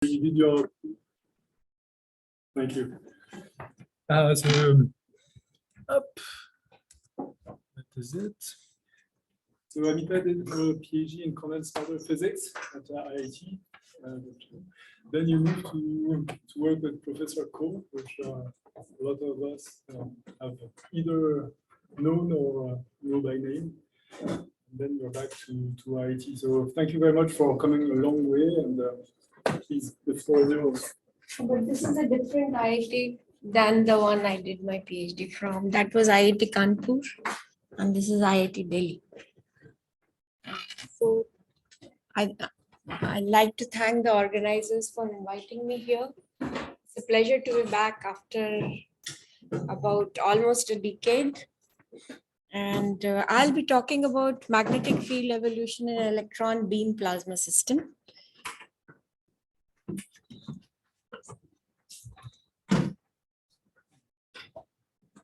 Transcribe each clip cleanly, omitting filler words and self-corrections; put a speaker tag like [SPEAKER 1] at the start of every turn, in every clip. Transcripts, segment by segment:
[SPEAKER 1] Video. Thank you. Up. That is it. So Amita did a PhD in condensed matter physics at IIT. Then you moved to work with Professor Cole, which a lot of us have either known or know by name. And then you're back to IIT. So thank you very much for coming a long way, and please, the floor is yours.
[SPEAKER 2] But this is a different IIT than the one I did my PhD from. That was IIT Kanpur, and this is IIT Delhi. So I'd like to thank the organizers for inviting me here. It's a pleasure to be back after about almost a decade. And I'll be talking about magnetic field evolution in electron beam plasma system.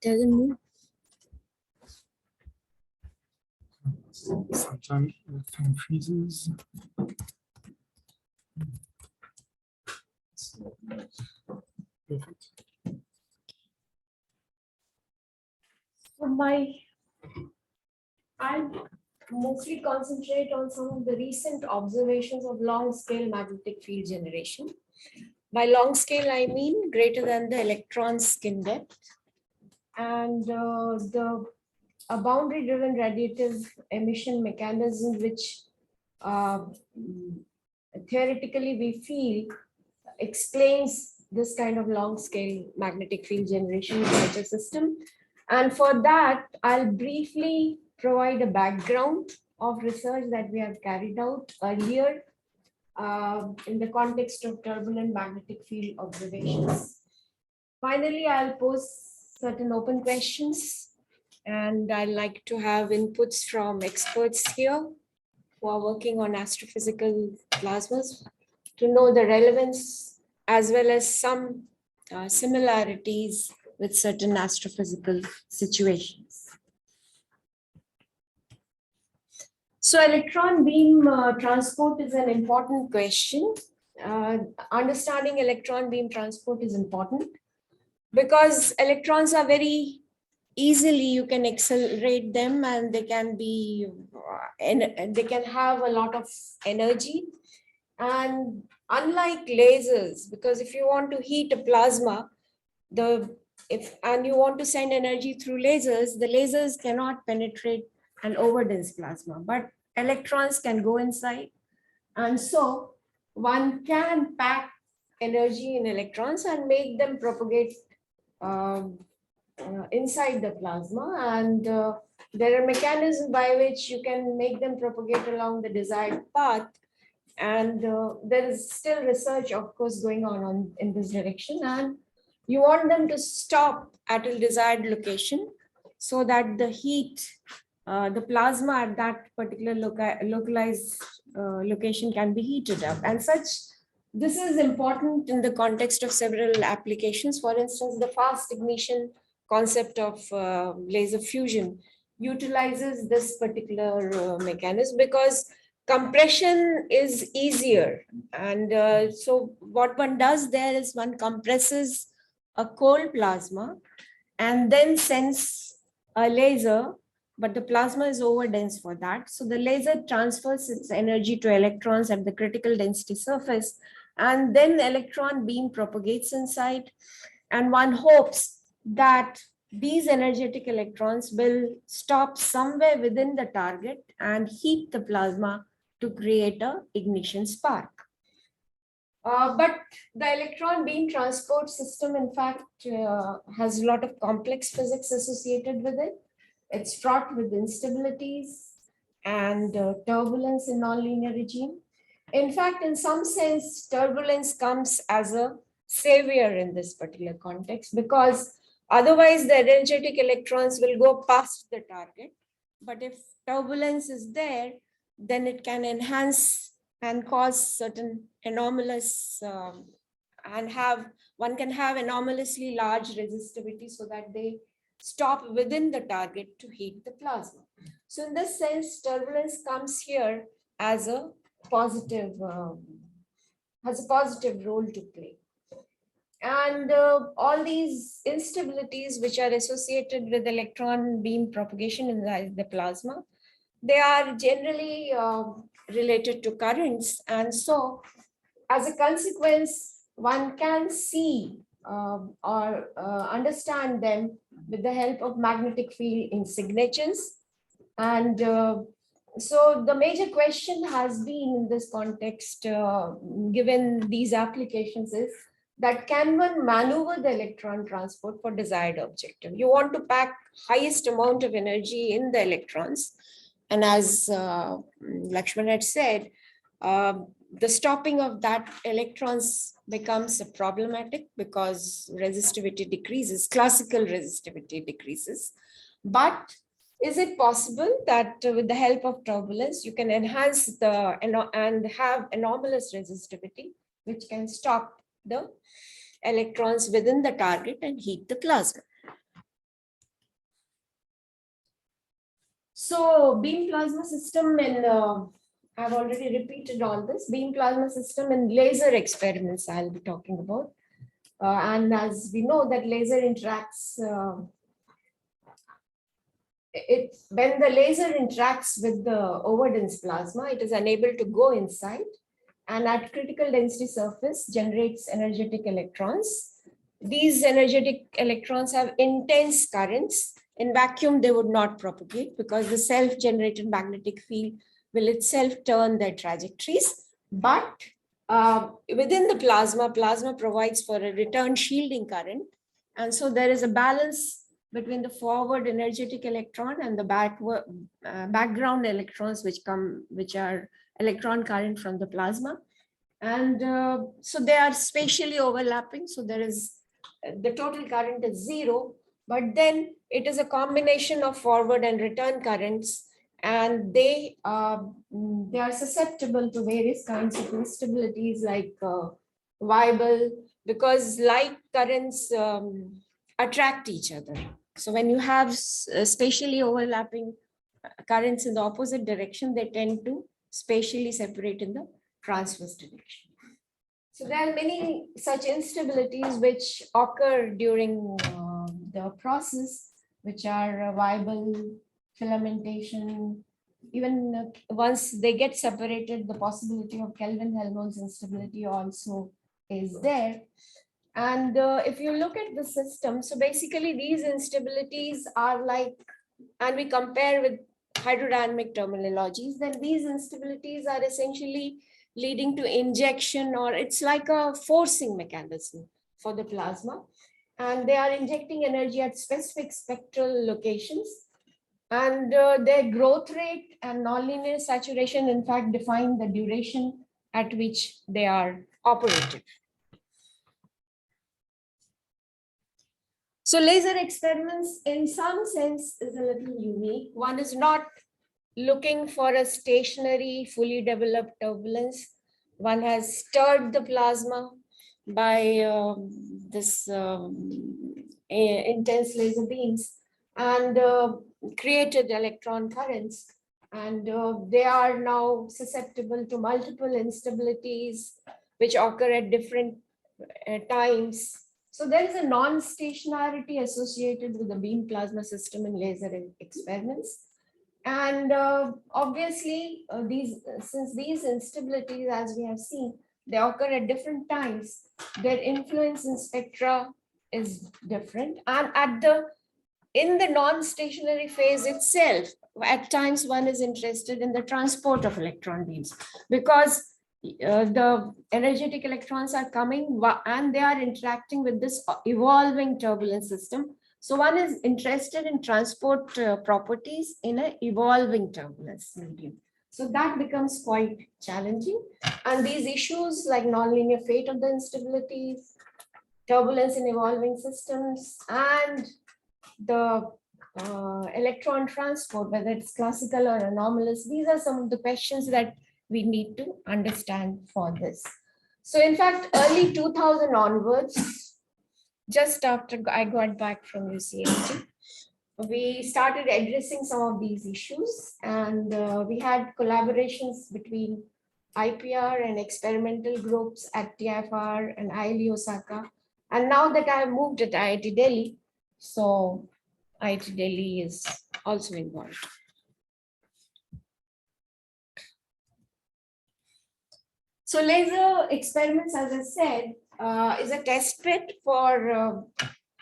[SPEAKER 2] Doesn't move.
[SPEAKER 1] Sometimes the thing freezes. Perfect.
[SPEAKER 2] So I'll mostly concentrate on some of the recent observations of long-scale magnetic field generation. By long scale, I mean greater than the electron's skin depth. And a boundary-driven radiative emission mechanism, which theoretically we feel explains this kind of long-scale magnetic field generation in such a system. And for that, I'll briefly provide a background of research that we have carried out earlier in the context of turbulent magnetic field observations. Finally, I'll pose certain open questions, and I'd like to have inputs from experts here who are working on astrophysical plasmas to know the relevance as well as some similarities with certain astrophysical situations. So electron beam transport is an important question. Understanding electron beam transport is important because electrons are very easily, you can accelerate them, and they can be, they can have a lot of energy. And unlike lasers, because if you want to heat a plasma, and you want to send energy through lasers, the lasers cannot penetrate an overdense plasma, but electrons can go inside. And so one can pack energy in electrons and make them propagate inside the plasma. And there are mechanisms by which you can make them propagate along the desired path. And there is still research, of course, going on in this direction. And you want them to stop at a desired location so that the heat, the plasma at that particular localized location can be heated up. And this is important in the context of several applications. For instance, the fast ignition concept of laser fusion utilizes this particular mechanism because compression is easier. And so what one does there is one compresses a cold plasma and then sends a laser, but the plasma is overdense for that. So the laser transfers its energy to electrons at the critical density surface, and then the electron beam propagates inside. And one hopes that these energetic electrons will stop somewhere within the target and heat the plasma to create an ignition spark. But the electron beam transport system, in fact, has a lot of complex physics associated with it. It's fraught with instabilities and turbulence in nonlinear regime. In fact, in some sense, turbulence comes as a savior in this particular context, because otherwise the energetic electrons will go past the target. But if turbulence is there, then it can enhance and cause certain anomalous one can have anomalously large resistivity so that they stop within the target to heat the plasma. So in this sense, turbulence comes here as a positive has a positive role to play. And all these instabilities which are associated with electron beam propagation in the plasma, they are generally related to currents. And so as a consequence, one can see or understand them with the help of magnetic field in signatures. And so the major question has been in this context, given these applications, is that can one maneuver the electron transport for desired objective? You want to pack highest amount of energy in the electrons. And as Lakshman had said, the stopping of that electrons becomes problematic because resistivity decreases, classical resistivity decreases. But is it possible that with the help of turbulence, you can enhance the and have anomalous resistivity, which can stop the electrons within the target and heat the plasma? So beam plasma system in, I've already repeated all this, beam plasma system in laser experiments I'll be talking about. And as we know that laser interacts, when the laser interacts with the overdense plasma, it is unable to go inside, and at critical density surface generates energetic electrons. These energetic electrons have intense currents. In vacuum, they would not propagate because the self-generated magnetic field will itself turn their trajectories. But within the plasma provides for a return shielding current. And so there is a balance between the forward energetic electron and the background electrons which are electron current from the plasma. And so they are spatially overlapping. So there is the total current is zero, but then it is a combination of forward and return currents, and they are susceptible to various kinds of instabilities like Weibull, because like currents attract each other. So when you have spatially overlapping currents in the opposite direction, they tend to spatially separate in the transverse direction. So there are many such instabilities which occur during the process, which are Weibull, filamentation. Even once they get separated, the possibility of Kelvin-Helmholtz instability also is there. And if you look at the system, so basically these instabilities are like, and we compare with hydrodynamic terminologies, then these instabilities are essentially leading to injection, or it's like a forcing mechanism for the plasma. And they are injecting energy at specific spectral locations. And their growth rate and nonlinear saturation, in fact, define the duration at which they are operative. So laser experiments in some sense is a little unique. One is not looking for a stationary, fully developed turbulence. One has stirred the plasma by this intense laser beams and created electron currents. And they are now susceptible to multiple instabilities which occur at different times. So there is a non-stationarity associated with the beam plasma system in laser experiments. And obviously, since these instabilities, as we have seen, they occur at different times, their influence in spectra is different. And in the non-stationary phase itself, at times one is interested in the transport of electron beams, because the energetic electrons are coming and they are interacting with this evolving turbulence system. So one is interested in transport properties in an evolving turbulence medium. So that becomes quite challenging. And these issues like nonlinear fate of the instabilities, turbulence in evolving systems, and the electron transport, whether it's classical or anomalous, these are some of the questions that we need to understand for this. So in fact, early 2000 onwards, just after I got back from UCLG, we started addressing some of these issues, and we had collaborations between IPR and experimental groups at TIFR and IIT Osaka. And now that I have moved at IIT Delhi, so IIT Delhi is also involved. So laser experiments, as I said, is a test bed for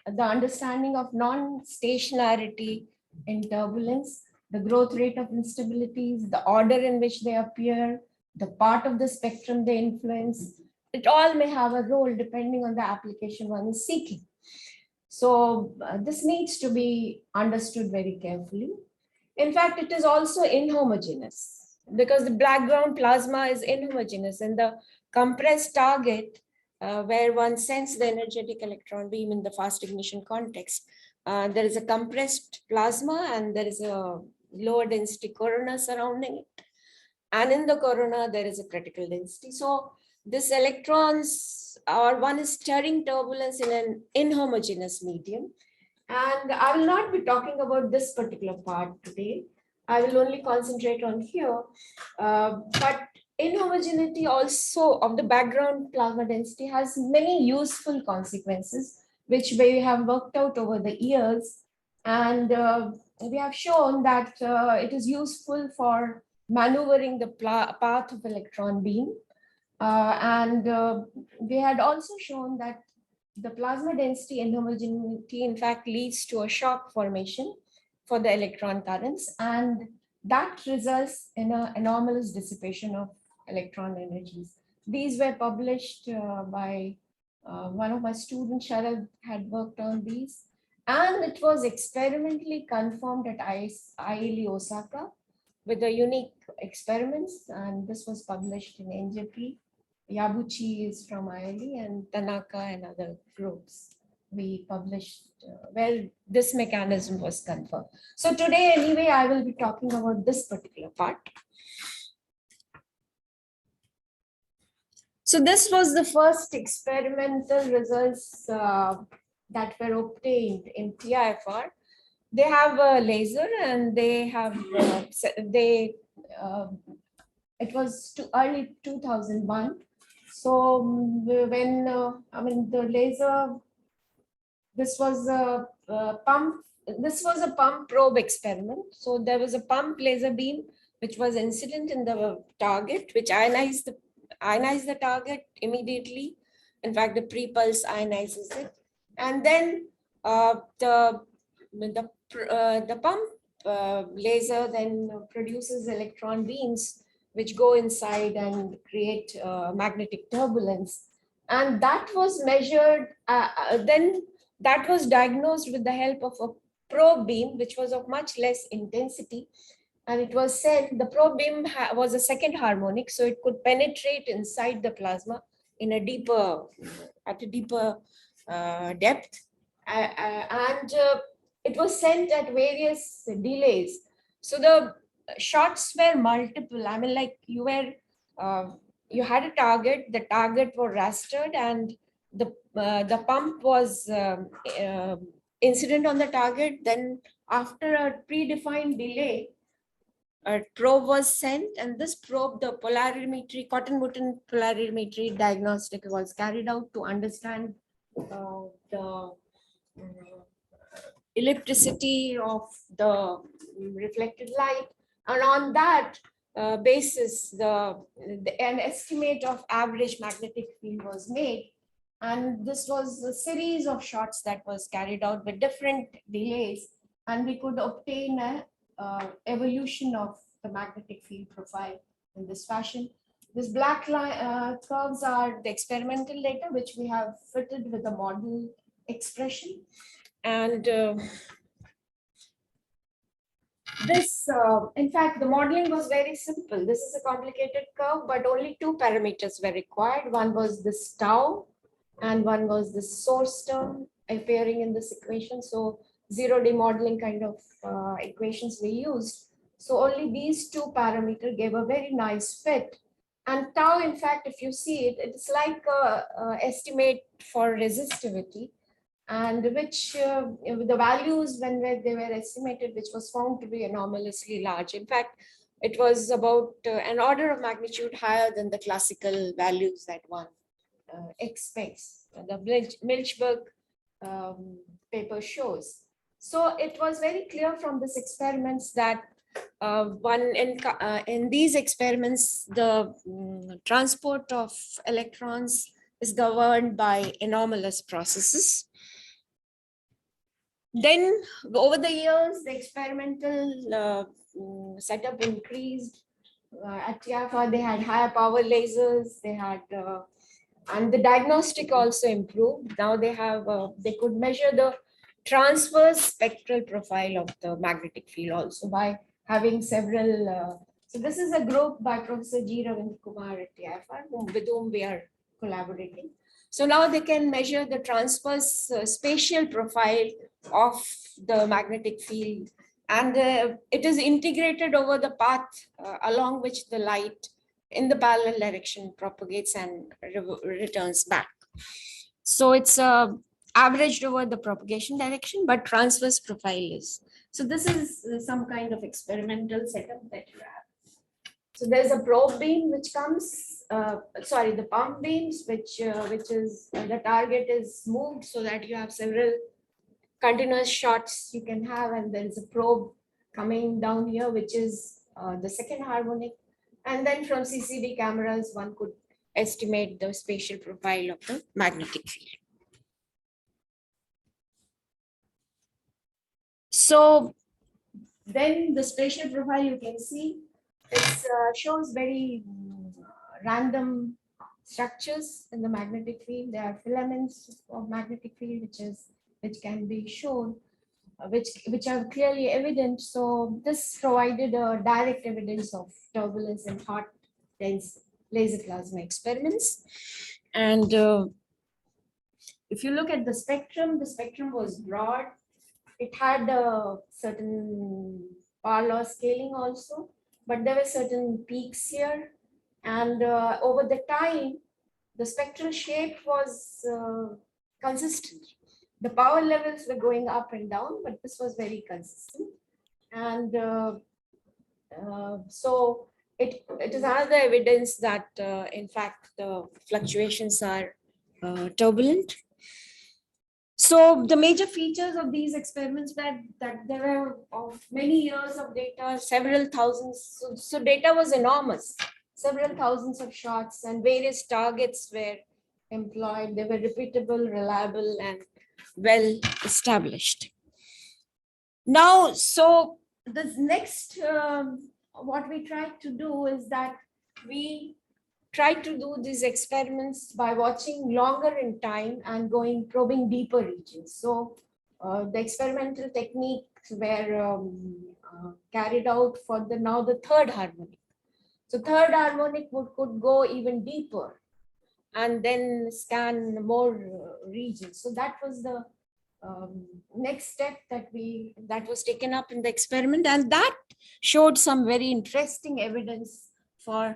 [SPEAKER 2] the understanding of non-stationarity in turbulence, the growth rate of instabilities, the order in which they appear, the part of the spectrum they influence. It all may have a role depending on the application one is seeking. So this needs to be understood very carefully. In fact, it is also inhomogeneous because the background plasma is inhomogeneous, and the compressed target where one sends the energetic electron beam in the fast ignition context, there is a compressed plasma and there is a lower density corona surrounding it. And in the corona, there is a critical density. So this electrons, or one is stirring turbulence in an inhomogeneous medium. And I will not be talking about this particular part today. I will only concentrate on here. But inhomogeneity also of the background plasma density has many useful consequences, which we have worked out over the years. And we have shown that it is useful for maneuvering the path of electron beam. We had also shown that the plasma density inhomogeneity in fact leads to a shock formation for the electron currents, and that results in an anomalous dissipation of electron energies. These were published by one of my students, Sharad, had worked on these, and it was experimentally confirmed at IIT Osaka with the unique experiments, and this was published in NJP. Yabuchi is from IIT and Tanaka and other groups. We published where this mechanism was confirmed. So today, anyway, I will be talking about this particular part. So this was the first experimental results that were obtained in TIFR. They have a laser and they have, it was early 2001. So when, the laser, this was a pump probe experiment. So there was a pump laser beam, which was incident in the target, which ionized the target immediately. In fact, the pre-pulse ionizes it. And then the pump laser then produces electron beams which go inside and create magnetic turbulence. And that was measured, then that was diagnosed with the help of a probe beam, which was of much less intensity. And it was sent, the probe beam was a second harmonic, so it could penetrate inside the plasma in a deeper, at a deeper depth. It was sent at various delays. So the shots were multiple. I mean, like you had a target, the target was rastered, and the pump was incident on the target. Then after a predefined delay, a probe was sent, and this probe, the polarimetry, cotton-Witten polarimetry diagnostic was carried out to understand the ellipticity of the reflected light, and on that basis, an estimate of average magnetic field was made. And this was a series of shots that was carried out with different delays, and we could obtain a evolution of the magnetic field profile in this fashion. This black line curves are the experimental data, which we have fitted with a model expression. And in fact, the modeling was very simple. This is a complicated curve, but only two parameters were required. One was this tau, and one was the source term appearing in this equation. So 0D modeling kind of equations we used. So only these two parameters gave a very nice fit. And tau, in fact, if you see it, it's like a estimate for resistivity, and which the values when they were estimated, which was found to be anomalously large. In fact, it was about an order of magnitude higher than the classical values that one expects. The Milchberg paper shows. So it was very clear from these experiments that in these experiments, the transport of electrons is governed by anomalous processes. Then over the years, the experimental setup increased. At TIFA, they had higher power lasers. They had, and the diagnostic also improved. Now they have, they could measure the transverse spectral profile of the magnetic field also by having several. So this is a group by Professor G. Ravindra Kumar at TIFA, with whom we are collaborating. So now they can measure the transverse spatial profile of the magnetic field, and it is integrated over the path along which the light in the parallel direction propagates and returns back. So it's averaged over the propagation direction, but transverse profile is. So this is some kind of experimental setup that you have. So there's a probe beam which comes, the pump beams, which is the target is moved so that you have several continuous shots you can have, and there is a probe coming down here, which is the second harmonic. And then from CCD cameras, one could estimate the spatial profile of the magnetic field. So then the spatial profile you can see, it shows very random structures in the magnetic field. There are filaments of magnetic field which can be shown, which are clearly evident. So this provided a direct evidence of turbulence in hot dense laser plasma experiments. And if you look at the spectrum was broad. It had a certain power law scaling also, but there were certain peaks here. And over the time, the spectral shape was consistent. The power levels were going up and down, but this was very consistent. And so it is another evidence that, in fact, the fluctuations are turbulent. So the major features of these experiments that there were of many years of data, several thousands. So data was enormous, several thousands of shots, and various targets were employed. They were repeatable, reliable, and well established. Now, so this next, what we tried to do is that we tried to do these experiments by watching longer in time and probing deeper regions. So the experimental techniques were carried out for the third harmonic. So third harmonic could go even deeper and then scan more regions. So that was the next step that was taken up in the experiment, and that showed some very interesting evidence for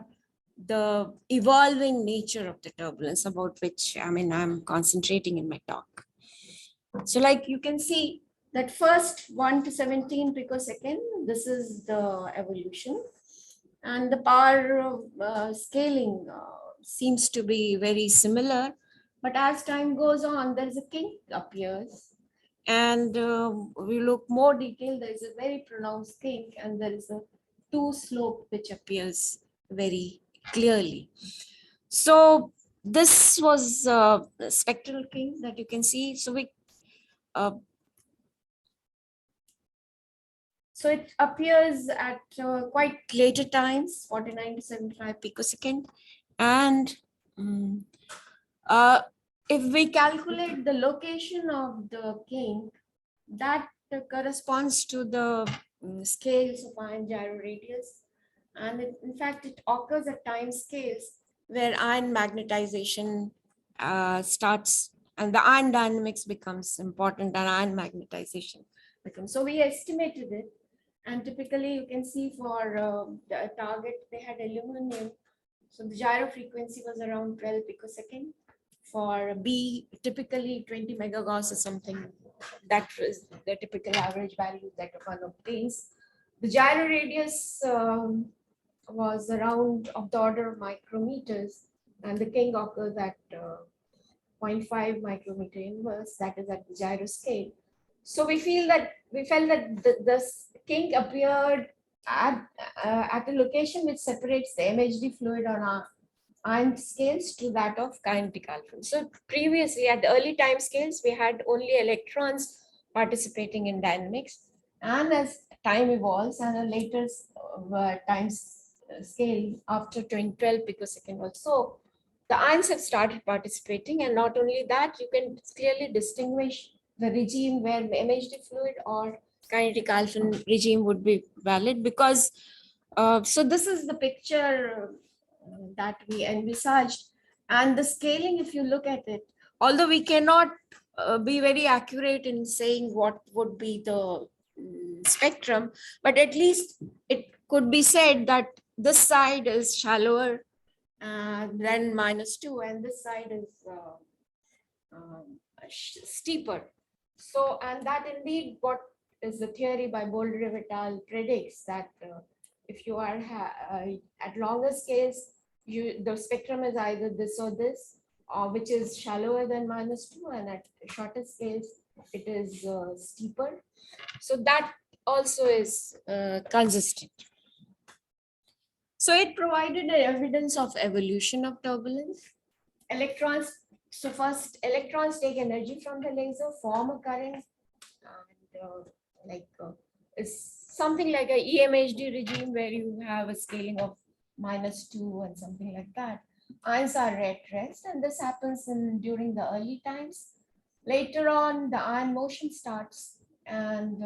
[SPEAKER 2] the evolving nature of the turbulence, about which I'm concentrating in my talk. So like you can see that first 1 to 17 picosecond, this is the evolution, and the power scaling seems to be very similar, but as time goes on, there's a kink appears, and we look more detailed, there is a very pronounced kink, and there is a two slope which appears very clearly. So this was a spectral kink that you can see. So so it appears at quite later times, 49 to 75 picosecond. And if we calculate the location of the kink, that corresponds to the scales of ion gyro radius. And in fact, it occurs at time scales where ion magnetization starts, and the ion dynamics becomes important, and ion magnetization becomes. So we estimated it, and typically you can see for the target, they had aluminum. So the gyro frequency was around 12 picosecond. For B, typically 20 megagauss or something. That is the typical average value that one obtains. The gyro radius was around of the order of micrometers, and the king occurs at 0.5 micrometer inverse, that is at the gyro scale. So we felt that the kink appeared at a location which separates the MHD fluid on our ion scales to that of kinetic alpha. So previously, at the early time scales, we had only electrons participating in dynamics, and as time evolves and a later scale after 2012 picosecond or so, the ions have started participating, and not only that, you can clearly distinguish the regime where the MHD fluid or kinetic alpha regime would be valid, because so this is the picture that we envisaged, and the scaling, if you look at it, although we cannot be very accurate in saying what would be the spectrum, but at least it could be said that this side is shallower than -2, and this side is steeper. So, and that indeed what is the theory by Boulder et al. Predicts that if you are at longer scales, the spectrum is either this or this, which is shallower than -2, and at shorter scales it is steeper. So that also is consistent. So it provided evidence of evolution of turbulence. Electrons, so first electrons take energy from the laser, form a current, and it's something like a EMHD regime where you have a scaling of -2 and something like that. Ions are at rest, and this happens during the early times. Later on, the ion motion starts, and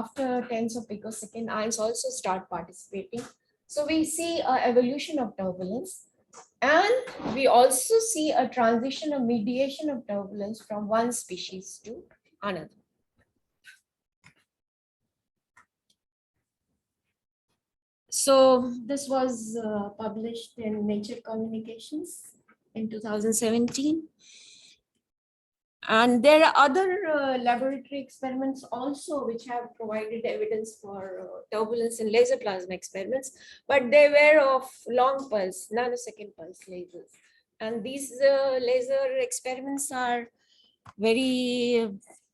[SPEAKER 2] after tens of picosecond, ions also start participating. So we see an evolution of turbulence, and we also see a transition of mediation of turbulence from one species to another. So this was published in Nature Communications in 2017. And there are other laboratory experiments also which have provided evidence for turbulence in laser plasma experiments, but they were of long pulse, nanosecond pulse lasers. And these laser experiments are very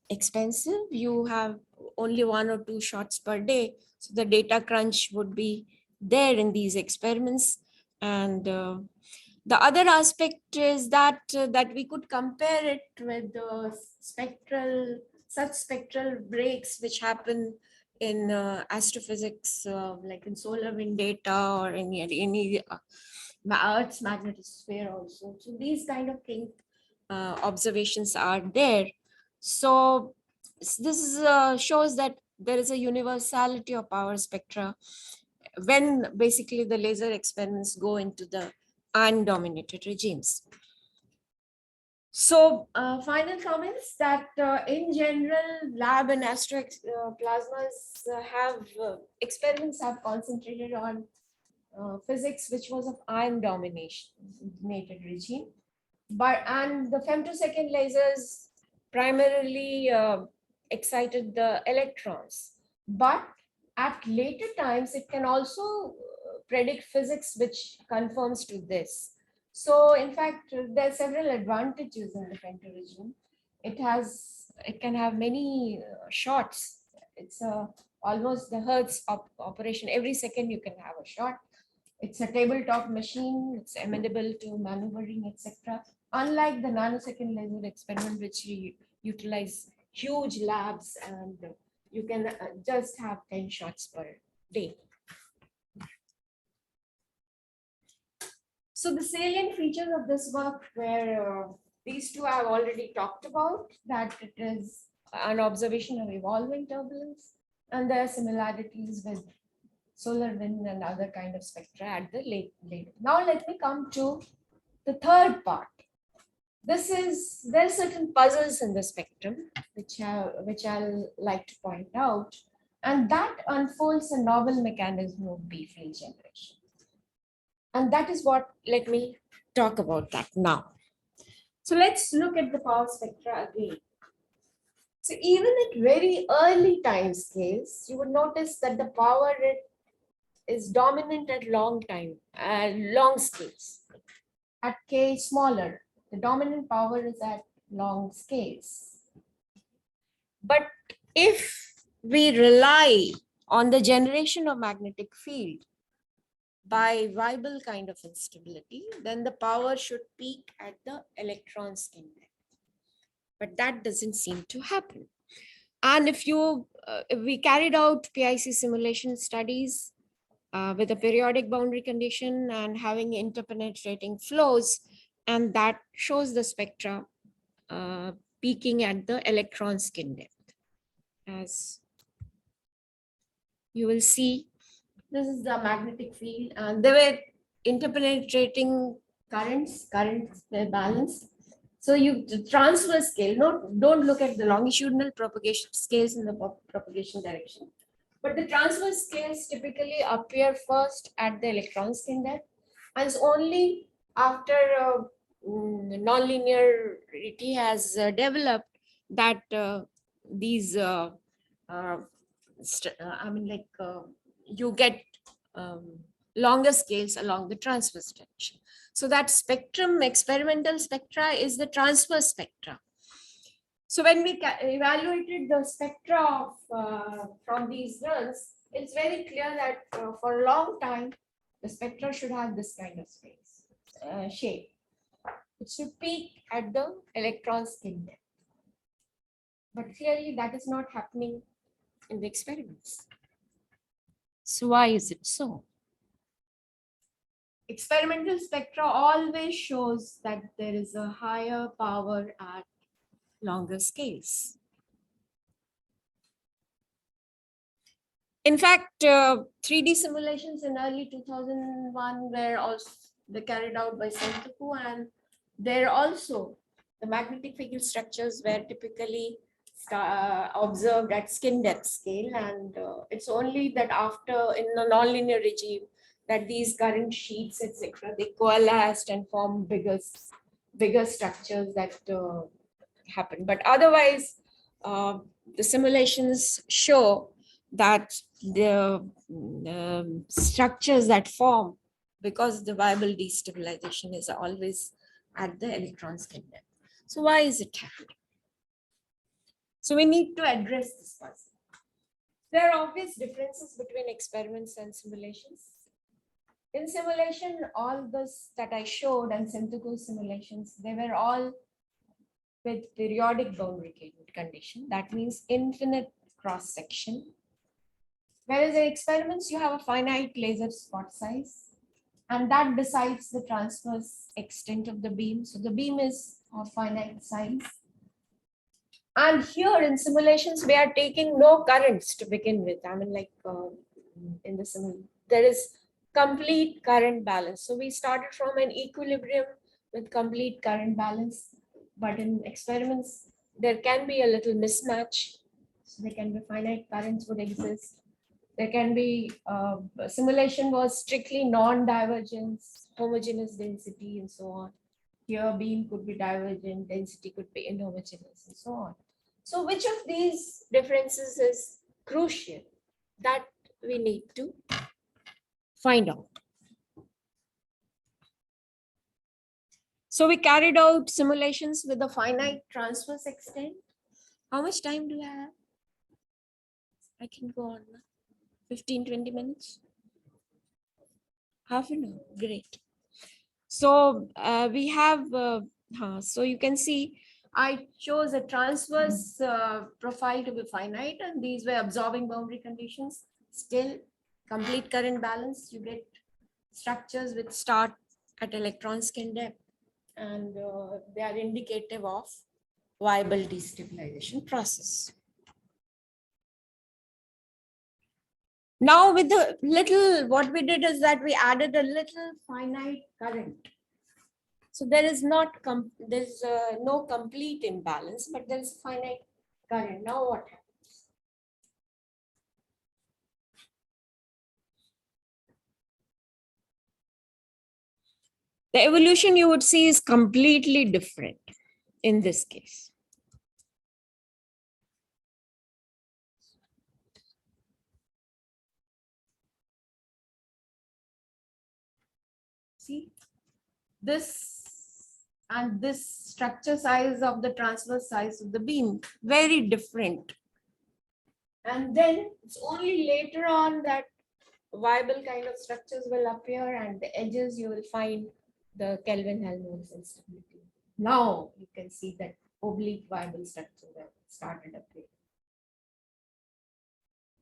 [SPEAKER 2] expensive. You have only 1 or 2 shots per day. So the data crunch would be there in these experiments. And the other aspect is that we could compare it with the such spectral breaks which happen in astrophysics, like in solar wind data or any Earth's magnetosphere also. So these kind of things, observations are there. So this shows that there is a universality of power spectra when basically the laser experiments go into the ion-dominated regimes. So final comments that in general, lab and astro plasmas experiments have concentrated on physics which was of ion-dominated regime. And the femtosecond lasers primarily excited the electrons. But at later times, it can also predict physics which conforms to this. So in fact, there are several advantages in the femto regime. It can have many shots. It's almost the Hertz operation. Every second you can have a shot. It's a tabletop machine. It's amenable to maneuvering, etc. Unlike the nanosecond laser experiment, which we utilize huge labs, and you can just have 10 shots per day. So the salient features of this work were these two I've already talked about, that it is an observation of evolving turbulence, and there are similarities with solar wind and other kind of spectra at the late. Now let me come to the third part. There are certain puzzles in the spectrum which I'll like to point out, and that unfolds a novel mechanism of B-field generation. And that is what, let me talk about that now. So let's look at the power spectra again. So even at very early time scales, you would notice that the power is dominant at long scales. At K smaller, the dominant power is at long scales. But if we rely on the generation of magnetic field by Weibull kind of instability, then the power should peak at the electron skin depth. But that doesn't seem to happen. And if we carried out PIC simulation studies with a periodic boundary condition and having interpenetrating flows, and that shows the spectra peaking at the electron skin depth. As you will see, this is the magnetic field, and there were interpenetrating currents were balanced. So the transverse scale, don't look at the longitudinal propagation scales in the propagation direction, but the transverse scales typically appear first at the electron skin depth, and it's only after nonlinearity has developed that these you get longer scales along the transverse direction. So that spectrum, experimental spectra, is the transverse spectra. So when we evaluated the spectra from these runs, it's very clear that for a long time, the spectra should have this kind of shape. It should peak at the electron skin depth. But clearly that is not happening in the experiments. So why is it so? Experimental spectra always shows that there is a higher power at longer scales. In fact, 3D simulations in early 2001 were also carried out by Sentuku, and there also the magnetic field structures were typically observed at skin depth scale, and it's only that after in a nonlinear regime that these current sheets, etc., they coalesced and form bigger structures that happen. But otherwise, the simulations show that the structures that form because the Weibull destabilization is always at the electron skin depth. So why is it happening? So we need to address this puzzle. There are obvious differences between experiments and simulations. In simulation, all this that I showed and Sentuku simulations, they were all with periodic boundary condition. That means infinite cross section. Whereas in experiments, you have a finite laser spot size, and that decides the transverse extent of the beam. So the beam is of finite size. And here in simulations, we are taking no currents to begin with. I mean, in the simulation, there is complete current balance. So we started from an equilibrium with complete current balance. But in experiments, there can be a little mismatch. So there can be finite currents would exist. There can be, simulation was strictly non-divergence, homogeneous density, and so on. Here, beam could be divergent, density could be inhomogeneous, and so on. So which of these differences is crucial? That we need to find out. So we carried out simulations with a finite transverse extent. How much time do I have? I can go on 15, 20 minutes. Half an hour, great. So we have, so you can see I chose a transverse profile to be finite, and these were absorbing boundary conditions. Still complete current balance, you get structures which start at electron skin depth, and they are indicative of Weibull destabilization process. Now with the little, what we did is that we added a little finite current. So there is no complete imbalance, but there is finite current. Now what happens? The evolution you would see is completely different in this case. this and this structure size of the transverse size of the beam, very different. And then it's only later on that viable kind of structures will appear, and the edges you will find the Kelvin-Helmholtz instability. Now you can see that oblique viable structures have started appearing.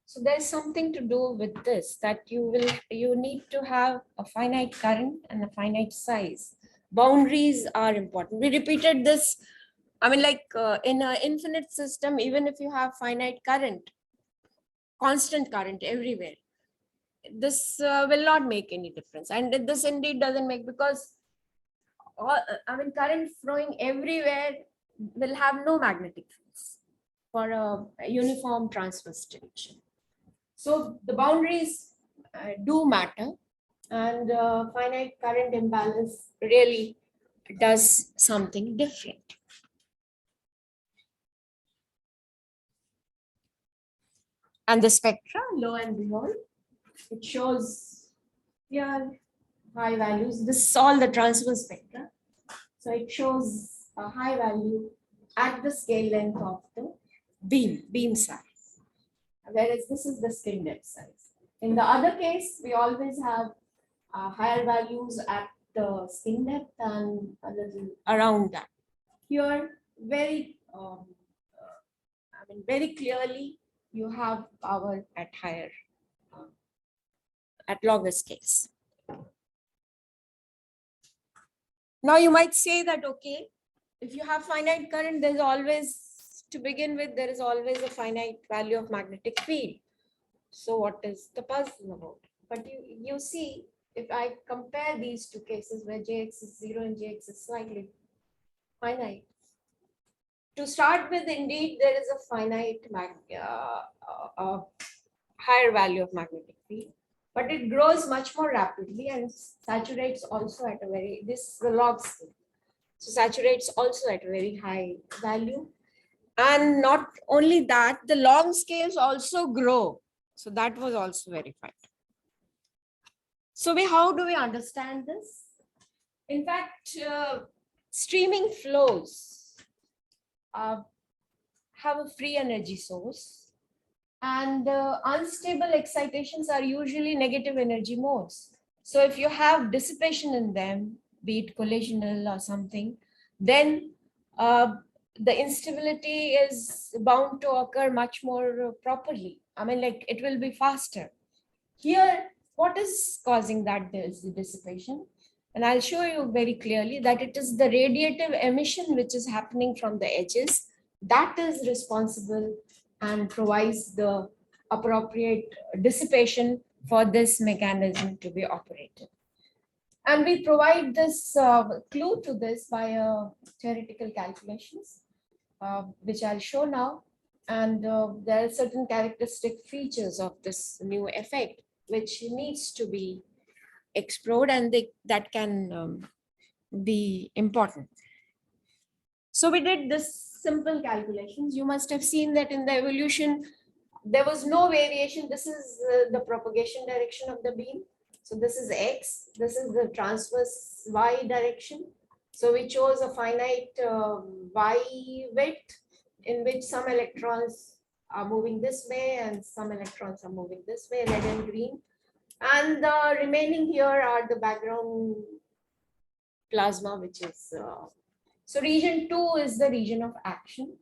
[SPEAKER 2] So there's something to do with this, that you need to have a finite current and a finite size. Boundaries are important. We repeated this. I mean, like in an infinite system, even if you have finite current, constant current everywhere, this will not make any difference. And this indeed doesn't make, because current flowing everywhere will have no magnetic fields for a uniform transverse direction. So the boundaries do matter, and finite current imbalance really does something different. And the spectra, lo and behold, it shows here high values. This is all the transverse spectra. So it shows a high value at the scale length of the beam size, whereas this is the skin depth size. In the other case, we always have higher values at the skin depth and a little around that. Here, very very clearly, you have power at higher, at longer scales. Now you might say that, okay, if you have finite current, there's always, to begin with, there is always a finite value of magnetic field. So what is the puzzle about? But you see, if I compare these two cases where Jx is 0 and Jx is slightly finite, to start with, indeed, there is a finite higher value of magnetic field, but it grows much more rapidly and saturates also at a very, this is the log scale. So saturates also at a very high value. And not only that, the long scales also grow. So that was also verified. So how do we understand this? In fact, streaming flows have a free energy source, and unstable excitations are usually negative energy modes. So if you have dissipation in them, be it collisional or something, then the instability is bound to occur much more properly. I mean, like, it will be faster. Here, what is causing that dissipation? And I'll show you very clearly that it is the radiative emission which is happening from the edges that is responsible and provides the appropriate dissipation for this mechanism to be operated. And we provide this clue to this by theoretical calculations, which I'll show now. And there are certain characteristic features of this new effect which needs to be explored, and that can be important. So we did this simple calculations. You must have seen that in the evolution, there was no variation. This is the propagation direction of the beam. So this is X, this is the transverse Y direction. So we chose a finite Y width in which some electrons are moving this way and some electrons are moving this way, red and green. And the remaining here are the background plasma, which is, so region 2 is the region of action.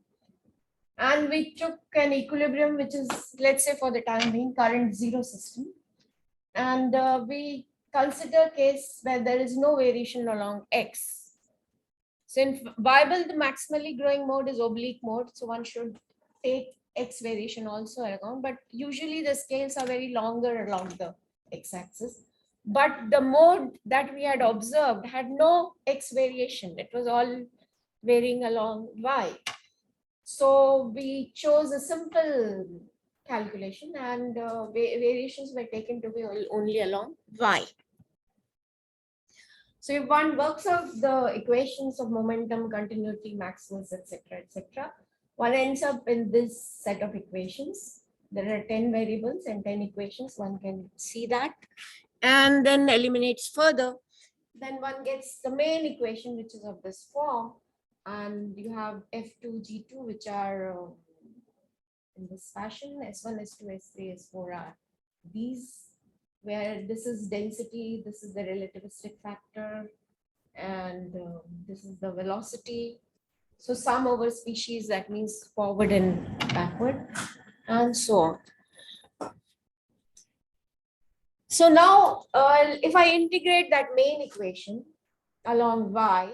[SPEAKER 2] And we took an equilibrium, which is, let's say for the time being, current 0 system. And we consider case where there is no variation along X. So in viable, the maximally growing mode is oblique mode. So one should take X variation also account, but usually the scales are very longer along the X-axis. But the mode that we had observed had no X variation. It was all varying along Y. So we chose a simple calculation, and variations were taken to be only along Y. So if one works out the equations of momentum, continuity, maximals, etc., one ends up in this set of equations. There are 10 variables and 10 equations. One can see that, and then eliminates further. then one gets the main equation, which is of this form. And you have F2, G2, which are in this fashion. S1, S2, S3, S4 are these, where this is density, this is the relativistic factor, and this is the velocity. So sum over species, that means forward and backward, and so on. So now, if I integrate that main equation along y,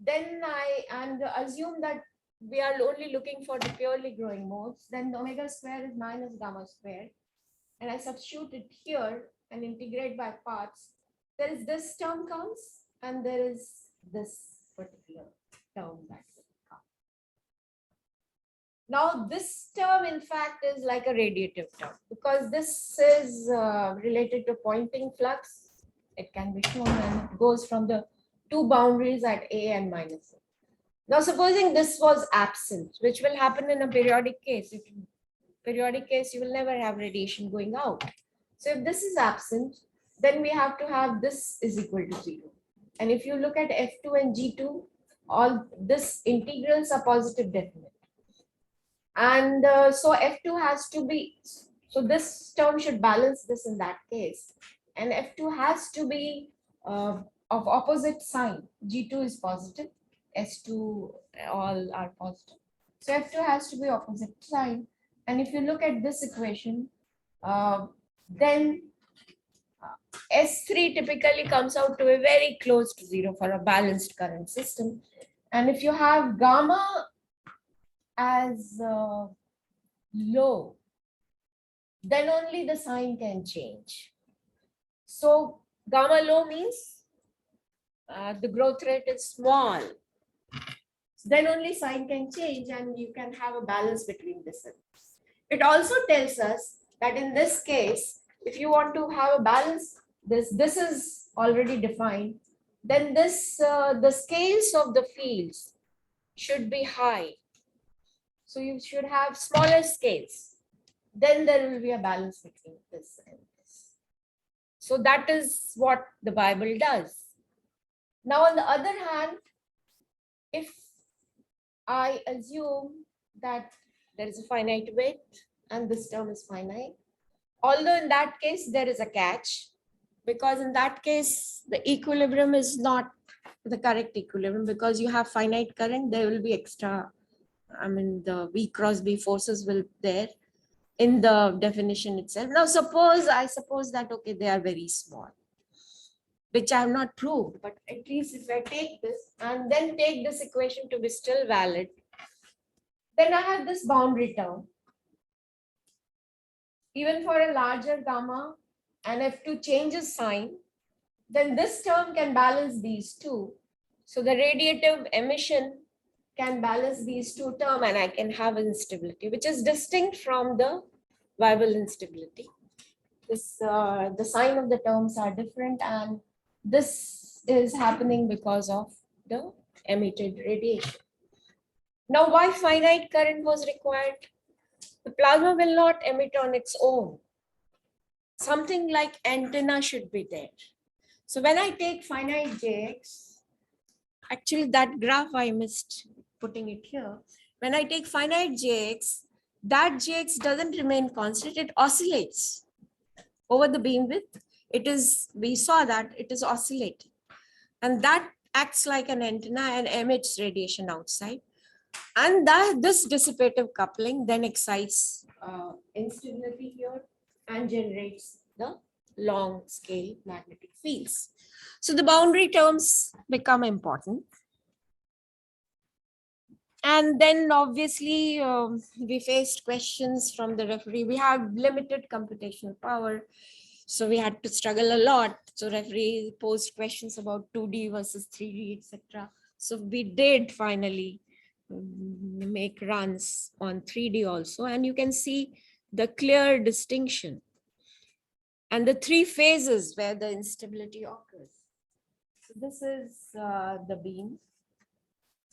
[SPEAKER 2] then and assume that we are only looking for the purely growing modes, then omega square is minus gamma square. And I substitute it here and integrate by parts. There is this term comes, and there is this particular term that will come. Now, this term, in fact, is like a radiative term because this is related to Poynting flux. It can be shown, and it goes from the two boundaries at A and minus A. Now, supposing this was absent, which will happen in a periodic case. If periodic case, you will never have radiation going out. So if this is absent, then we have to have this is equal to 0. And if you look at F2 and G2, all this integrals are positive definite. And so F2 has to be, so this term should balance this in that case. And F2 has to be of opposite sign. G2 is positive, S2 all are positive. So F2 has to be opposite sign. And if you look at this equation, then S3 typically comes out to be very close to 0 for a balanced current system. And if you have gamma as low, then only the sign can change. So gamma low means the growth rate is small. Then only sign can change and you can have a balance between this and this. It also tells us that in this case, if you want to have a balance, this is already defined, then this the scales of the fields should be high. So you should have smaller scales. Then there will be a balance between this and this. So that is what the Bible does. Now, on the other hand, if I assume that there is a finite width and this term is finite, although in that case there is a catch, because in that case the equilibrium is not the correct equilibrium because you have finite current, there will be extra, the V cross B forces will there in the definition itself. Now I suppose that, okay, they are very small, which I have not proved, but at least if I take this and then take this equation to be still valid, then I have this boundary term. Even for a larger gamma and F2 changes sign, then this term can balance these two. So the radiative emission can balance these two terms and I can have instability, which is distinct from the Weibull instability. This, the sign of the terms are different and this is happening because of the emitted radiation. Now, why finite current was required? The plasma will not emit on its own. Something like antenna should be there. So when I take finite Jx, actually that graph I missed putting it here. When I take finite Jx, that Jx doesn't remain constant, it oscillates over the beam width. It is, we saw that it is oscillating. And that acts like an antenna and emits radiation outside. And this dissipative coupling then excites instability here and generates the long scale magnetic fields. So the boundary terms become important. And then obviously we faced questions from the referee. We have limited computational power, so we had to struggle a lot. So referee posed questions about 2D versus 3D, etc. So we did finally make runs on 3D also, and you can see the clear distinction and the three phases where the instability occurs. So this is the beam.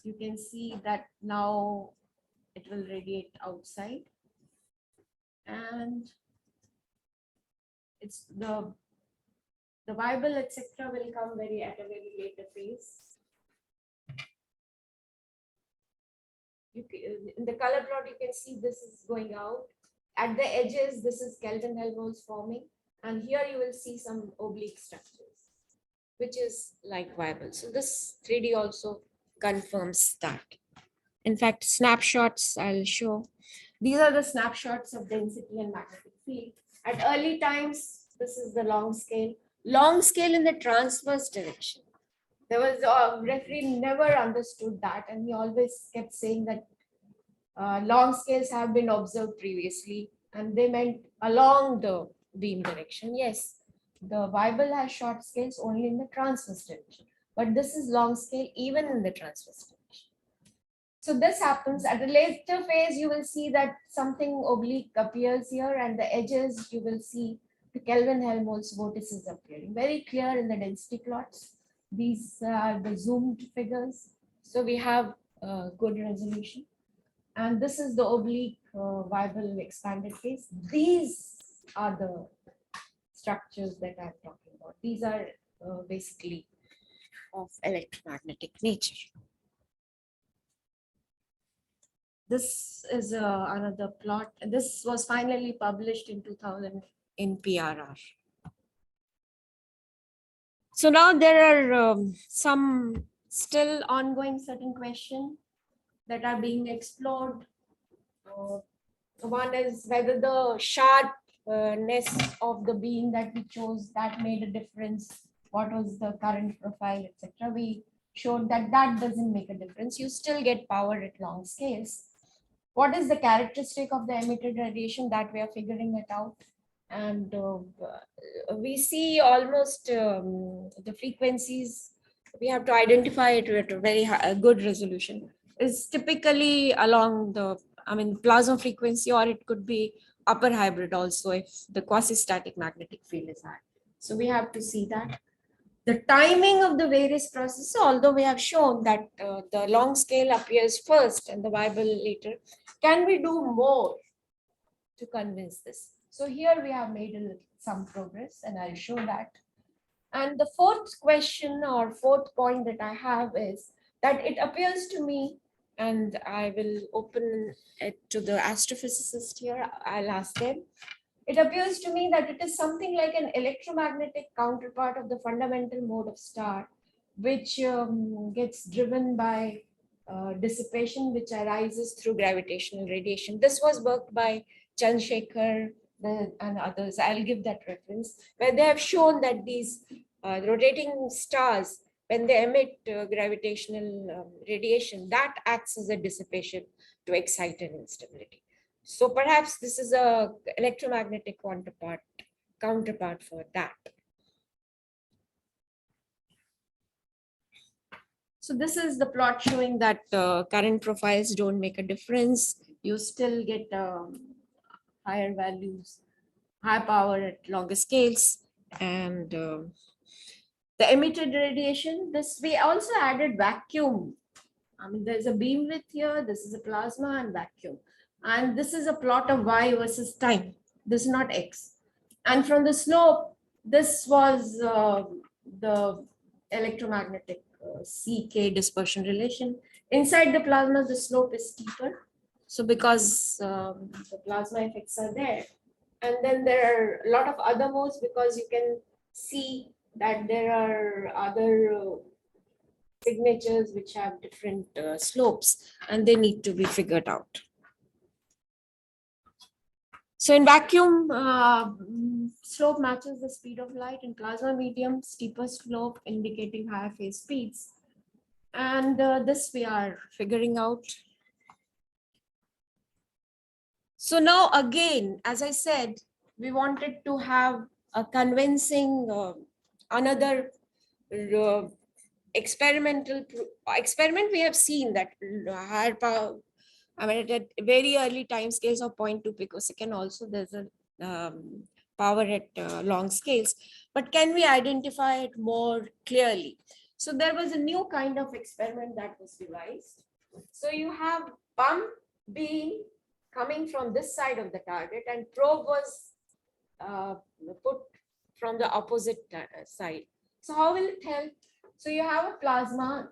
[SPEAKER 2] You can see that now it will radiate outside, and it's the The Bible, etc., will come at a very later phase. In the color plot, you can see this is going out. At the edges, this is Kelvin-Helmholtz forming. And here you will see some oblique structures, which is like viable. So this 3D also confirms that. In fact, snapshots I'll show. These are the snapshots of density and magnetic field. At early times, this is the long scale. Long scale in the transverse direction. There was a referee never understood that, and he always kept saying that long scales have been observed previously, and they meant along the beam direction. Yes, the Bible has short scales only in the transverse direction, but this is long scale even in the transverse direction. So this happens at a later phase. You will see that something oblique appears here, and the edges you will see the Kelvin-Helmholtz vortices appearing very clear in the density plots. These are the zoomed figures, so we have good resolution. And this is the oblique viable expanded phase. These are the structures that I'm talking about. These are basically of electromagnetic nature. This is another plot. This was finally published in 2000 in PRR. So now there are some still ongoing certain questions that are being explored. One is whether the sharpness of the beam that we chose, that made a difference. What was the current profile, etc. We showed that that doesn't make a difference. You still get power at long scales. What is the characteristic of the emitted radiation, that we are figuring it out? And we see almost the frequencies, we have to identify it with a very good resolution, is typically along the, plasma frequency, or it could be upper hybrid also if the quasi-static magnetic field is high. So we have to see that. The timing of the various processes, although we have shown that the long scale appears first and the Bible later, can we do more to convince this? So here we have made some progress, and I'll show that. And the fourth question or fourth point that I have is that it appears to me, and I will open it to the astrophysicist here, I'll ask them. It appears to me that it is something like an electromagnetic counterpart of the fundamental mode of star, which gets driven by dissipation, which arises through gravitational radiation. This was worked by Chandrasekhar and others. I'll give that reference, where they have shown that these rotating stars, when they emit gravitational radiation, that acts as a dissipation to excite an instability. So perhaps this is a electromagnetic counterpart for that. So this is the plot showing that current profiles don't make a difference. You still get higher values, high power at longer scales, and the emitted radiation. This we also added vacuum. There's a beam width here. This is a plasma and vacuum. And this is a plot of y versus time. This is not x. And from the slope, this was the electromagnetic CK dispersion relation. Inside the plasma, the slope is steeper. So because the plasma effects are there. And then there are a lot of other modes, because you can see that there are other signatures which have different slopes, and they need to be figured out. So in vacuum, slope matches the speed of light. In plasma medium, steeper slope indicating higher phase speeds. And this we are figuring out. So now again, as I said, we wanted to have a convincing another experiment. We have seen that higher power, at very early time scales of 0.2 picosecond also there's a power at long scales, but can we identify it more clearly? So there was a new kind of experiment that was devised. So you have pump beam coming from this side of the target, and probe was put from the opposite side. So how will it help? So you have a plasma,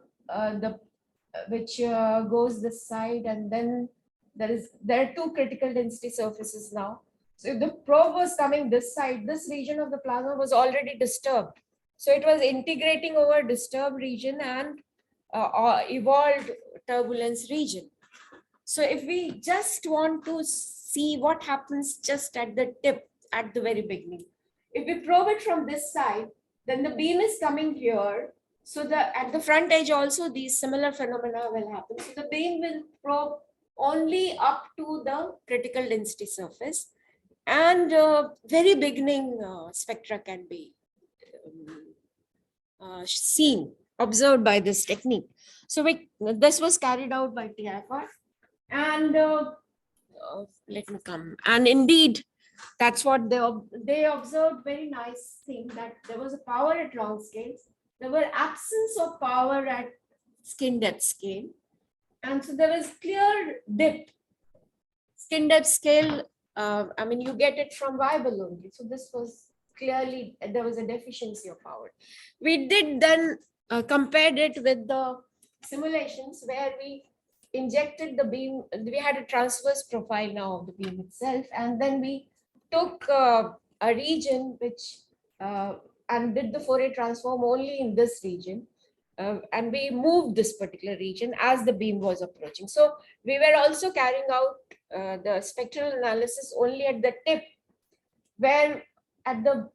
[SPEAKER 2] which goes this side, and then there are two critical density surfaces now. So if the probe was coming this side, this region of the plasma was already disturbed. So it was integrating over disturbed region and evolved turbulence region. So if we just want to see what happens just at the tip, at the very beginning, if we probe it from this side, then the beam is coming here. So at the front edge also these similar phenomena will happen. So the beam will probe only up to the critical density surface, and very beginning spectra can be seen, observed by this technique. So this was carried out by TIFR, and let me come. And indeed, that's what they observed. Very nice thing, that there was a power at long scales. There were absence of power at skin depth scale. And so there was clear dip. Skin depth scale, I mean, you get it from Weibull only. So this was clearly, there was a deficiency of power. We did then compared it with the simulations where we injected the beam. We had a transverse profile now of the beam itself. And then we took a region which, and did the Fourier transform only in this region. And we moved this particular region as the beam was approaching. So we were also carrying out the spectral analysis only at the tip, where at the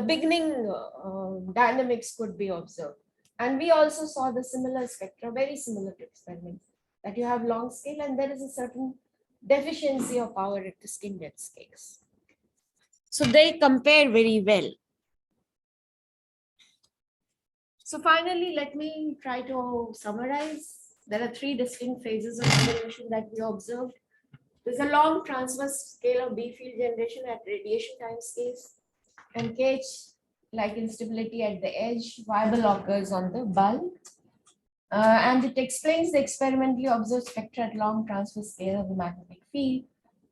[SPEAKER 2] beginning dynamics could be observed. And we also saw the similar spectra, very similar to experiments, that you have long scale and there is a certain deficiency of power at the skin depth scales. So they compare very well. So finally, let me try to summarize. There are three distinct phases of evolution that we observed. There's a long transverse scale of B field generation at radiation time scales, and KH like instability at the edge. Weibull occurs on the bulk. And it explains the experimentally observed spectra at long transverse scale of the magnetic field.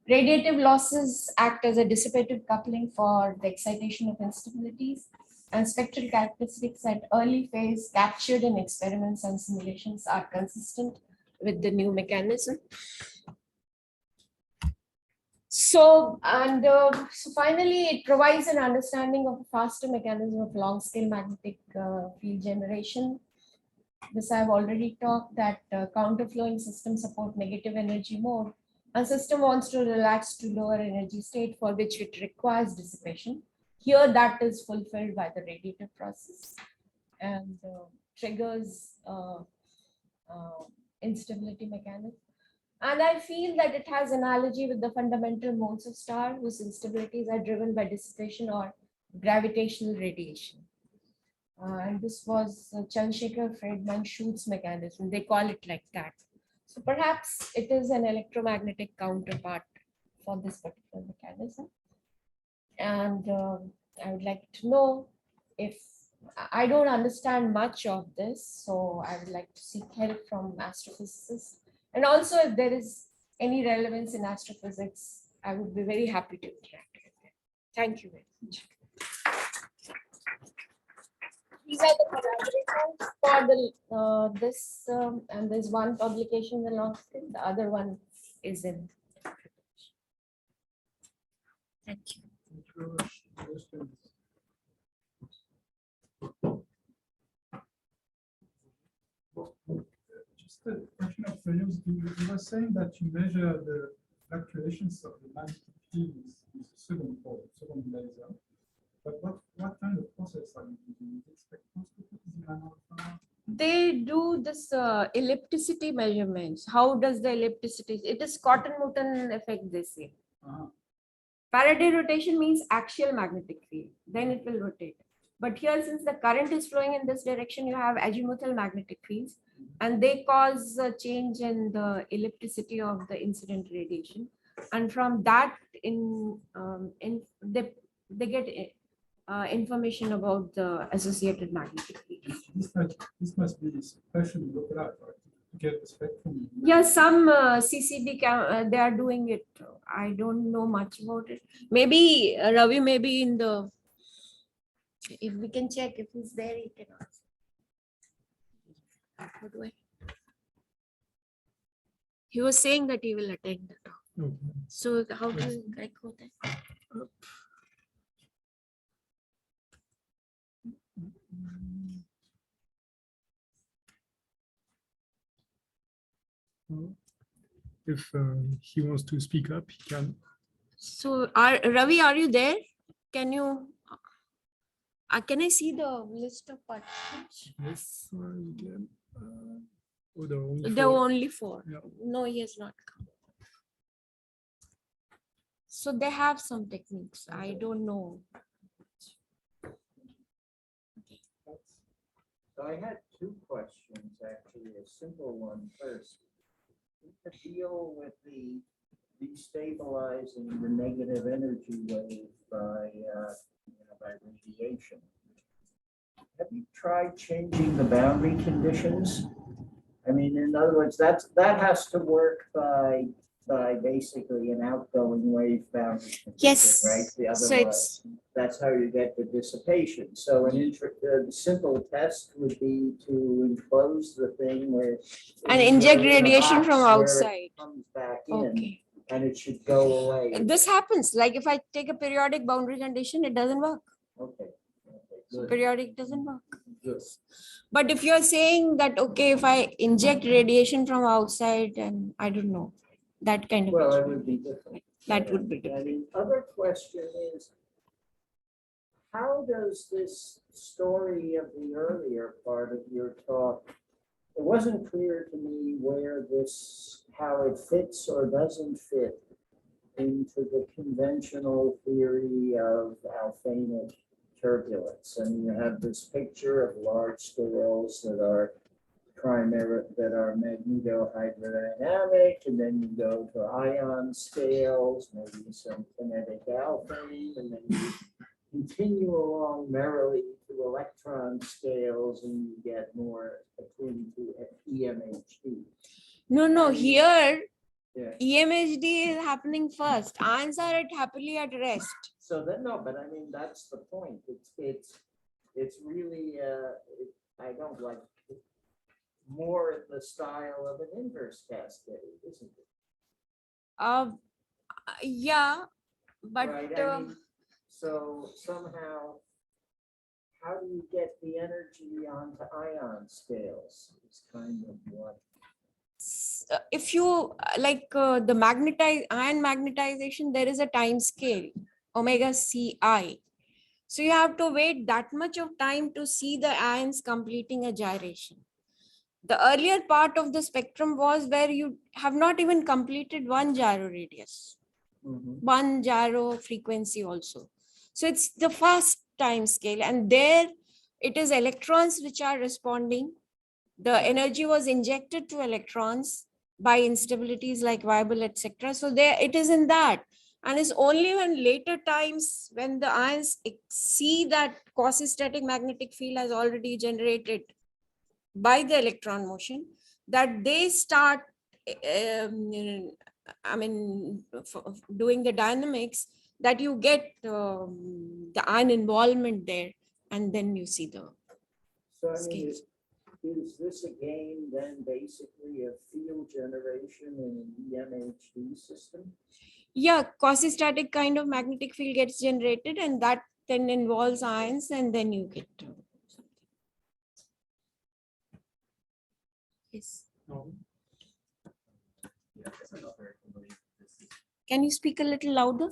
[SPEAKER 2] Radiative losses act as a dissipative coupling for the excitation of instabilities, and spectral characteristics at early phase captured in experiments and simulations are consistent with the new mechanism. So, so finally, it provides an understanding of a faster mechanism of long scale magnetic field generation. This I've already talked, that counterflowing systems support negative energy mode. A system wants to relax to lower energy state, for which it requires dissipation. Here that is fulfilled by the radiative process and triggers instability mechanism. And I feel that it has analogy with the fundamental modes of star, whose instabilities are driven by dissipation or gravitational radiation. And this was Chandrasekhar-Friedman-Schutz mechanism. They call it like that. So perhaps it is an electromagnetic counterpart for this particular mechanism. And I would like to know, if I don't understand much of this, so I would like to seek help from astrophysicists. And also, if there is any relevance in astrophysics, I would be very happy to interact with them. Thank you very much. These are the collaborators for the this, and there's one publication in the long scale, the other one is in. Thank you.
[SPEAKER 1] Just a question of curiosity. You were saying that you measure the fluctuations of the magnetic field with second laser. But what kind of process are you using? Is it spectroscopy?
[SPEAKER 2] They do this ellipticity measurements. How does the ellipticity? It is Cotton-Mouton effect, they say. Faraday rotation means axial magnetic field, then it will rotate. But here, since the current is flowing in this direction, you have azimuthal magnetic fields, and they cause a change in the ellipticity of the incident radiation. And from that, they get information about the associated magnetic field.
[SPEAKER 1] This must be especially localized, right? To get the spectrum.
[SPEAKER 2] Yeah, some CCD they are doing it. I don't know much about it. Maybe Ravi, maybe in the If we can check if he's there, he can ask. What do I? He was saying that he will attend the talk.
[SPEAKER 1] Okay.
[SPEAKER 2] So how do I go there?
[SPEAKER 1] If he wants to speak up, he can.
[SPEAKER 2] So Ravi, are you there? Can you? Can I see the list of participants?
[SPEAKER 1] Yes, you can. Oh, there are only
[SPEAKER 2] There were
[SPEAKER 1] four.
[SPEAKER 2] only 4.
[SPEAKER 1] Yeah.
[SPEAKER 2] No, he has not come. So they have some techniques. I don't know.
[SPEAKER 3] So I had 2 questions, actually, a simple one first. To deal with the destabilizing the negative energy wave by radiation. Have you tried changing the boundary conditions? I mean, in other words, that has to work by basically an outgoing wave boundary condition,
[SPEAKER 2] Yes.
[SPEAKER 3] right?
[SPEAKER 2] So it's
[SPEAKER 3] That's how you get the dissipation. So a simple test would be to enclose the thing where.
[SPEAKER 2] and inject
[SPEAKER 3] in a
[SPEAKER 2] radiation
[SPEAKER 3] box
[SPEAKER 2] from
[SPEAKER 3] where it
[SPEAKER 2] outside.
[SPEAKER 3] Comes back in
[SPEAKER 2] Okay.
[SPEAKER 3] and it should go away.
[SPEAKER 2] This happens. Like if I take a periodic boundary condition, it doesn't work.
[SPEAKER 3] Okay. Good.
[SPEAKER 2] Periodic doesn't work.
[SPEAKER 3] Good.
[SPEAKER 2] But if you're saying that, okay, if I inject radiation from outside, and I don't know, that kind of.
[SPEAKER 3] Well, it would be different.
[SPEAKER 2] That would be
[SPEAKER 3] And
[SPEAKER 2] different.
[SPEAKER 3] the other question is, how does this story of the earlier part of your talk, it wasn't clear to me how it fits or doesn't fit into the conventional theory of alphanic turbulence. And you have this picture of large scales that are magnetohydrodynamic, and then you go to ion scales, maybe some kinetic alphane, and then you continue along merrily to electron scales, and you get more akin to EMHD.
[SPEAKER 2] No, here
[SPEAKER 3] Yeah.
[SPEAKER 2] EMHD is happening first. Ions are happily at rest.
[SPEAKER 3] So then, no, but I mean, that's the point. It's really, I don't like more in the style of an inverse cascade, isn't it?
[SPEAKER 2] Yeah, but
[SPEAKER 3] Right, I mean, so somehow, how do you get the energy onto ion scales? It's kind of what.
[SPEAKER 2] if you like the ion magnetization, there is a time scale, omega Ci. So you have to wait that much of time to see the ions completing a gyration. The earlier part of the spectrum was where you have not even completed one gyro radius, one gyro frequency also. So it's the fast time scale, and there it is electrons which are responding. The energy was injected to electrons by instabilities like Weibull, etc. So there it is in that. And it's only when later times when the ions see that quasi-static magnetic field has already generated by the electron motion that they start doing the dynamics, that you get the ion involvement there, and then you see the
[SPEAKER 3] So I mean,
[SPEAKER 2] scales.
[SPEAKER 3] is this again then basically a field generation in an EMHD system?
[SPEAKER 2] Yeah, quasi-static kind of magnetic field gets generated, and that then involves ions, and then you get something. Yes.
[SPEAKER 1] No.
[SPEAKER 4] Yeah, I guess I'm not very familiar with this system.
[SPEAKER 2] Can you speak a little louder?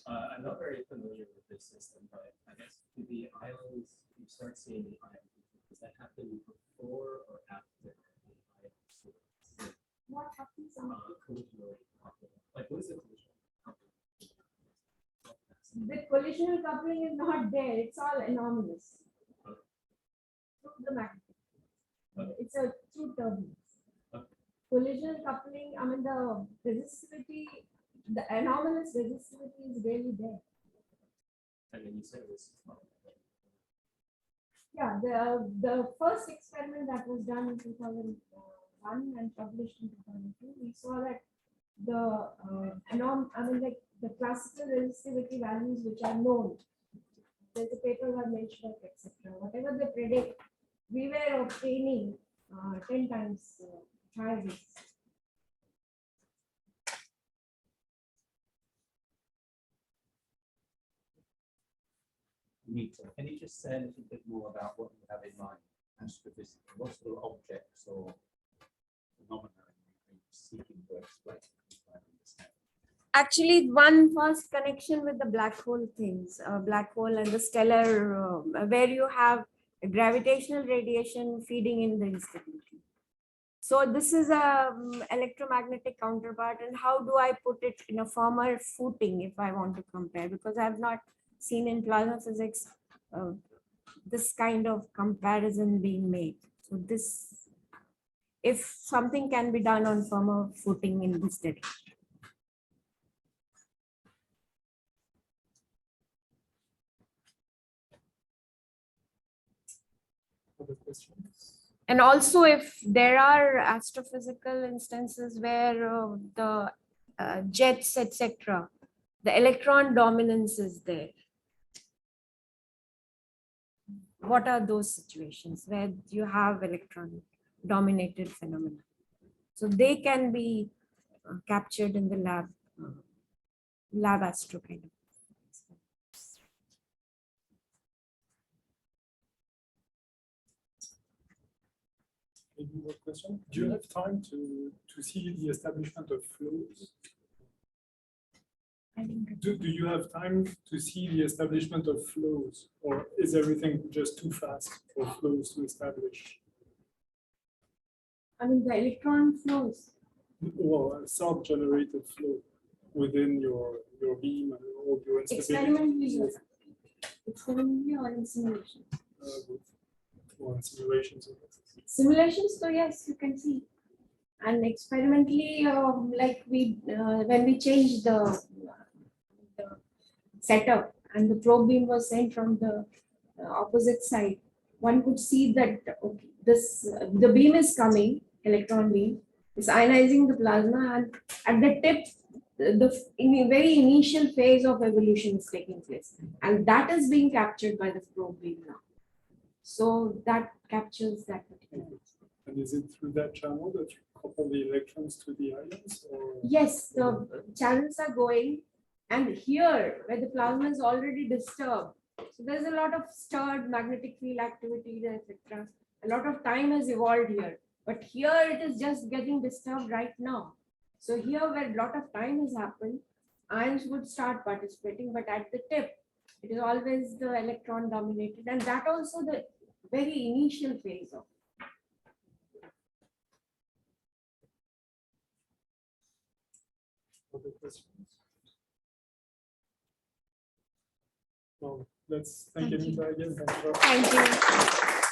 [SPEAKER 4] I'm not very familiar with this system, but I guess the ions, you start seeing the ions. Does that happen before or after the ions?
[SPEAKER 2] What happens?
[SPEAKER 4] Collisional coupling. Like, what is the collisional coupling?
[SPEAKER 2] The collisional coupling is not there. It's all anomalous. Through the magnetic. It's a true turbulence. Collisional coupling, I mean the resistivity, the anomalous resistivity is really there.
[SPEAKER 4] And then you said it was.
[SPEAKER 2] Yeah, the first experiment that was done in 2001 and published in 2002, we saw that the the classical resistivity values which are known there's a paper that mentioned it, etc. Whatever they predict, we were obtaining 10 times higher rates.
[SPEAKER 5] Rita, can you just say a little bit more about what you have in mind astrophysically? What sort of objects or phenomena are you seeking to explain?
[SPEAKER 2] Actually, one first connection with the black hole things, black hole and the stellar, where you have gravitational radiation feeding in the instability. So this is a electromagnetic counterpart, and how do I put it in a firmer footing if I want to compare? Because I have not seen in plasma physics this kind of comparison being made. So this, if something can be done on firmer footing in this direction.
[SPEAKER 1] Other questions?
[SPEAKER 2] And also, if there are astrophysical instances where the jets, etc., the electron dominance is there. What are those situations where you have electron dominated phenomena? So they can be captured in the lab astro kind of.
[SPEAKER 1] Maybe more question? Do you have time to see the establishment of flows? Do you have time to see the establishment of flows, or is everything just too fast for flows to establish?
[SPEAKER 2] I mean, the electron flows.
[SPEAKER 1] Well, a self-generated flow within your beam and all your
[SPEAKER 2] Experimentally,
[SPEAKER 1] instabilities.
[SPEAKER 2] experimentally or in simulation.
[SPEAKER 1] Or simulations of it.
[SPEAKER 2] Simulations, so yes, you can see. And experimentally, like we when we changed the setup and the probe beam was sent from the opposite side, one could see that okay, this the beam is coming, electron beam is ionizing the plasma, and at the tip, in a very initial phase of evolution is taking place, and that is being captured by the probe beam now. So that captures that particular.
[SPEAKER 1] And is it through that channel that you couple the electrons to the ions? Or?
[SPEAKER 2] Yes, the channels are going, and here where the plasma is already disturbed, so there's a lot of stirred magnetic field activity, etc. A lot of time has evolved here, but here it is just getting disturbed right now. So here where a lot of time has happened, ions would start participating, but at the tip, it is always the electron dominated, and that also the very initial phase of.
[SPEAKER 1] Other questions? Well, let's thank
[SPEAKER 2] Thank you.
[SPEAKER 1] Anita again. Thanks for
[SPEAKER 2] Thank you.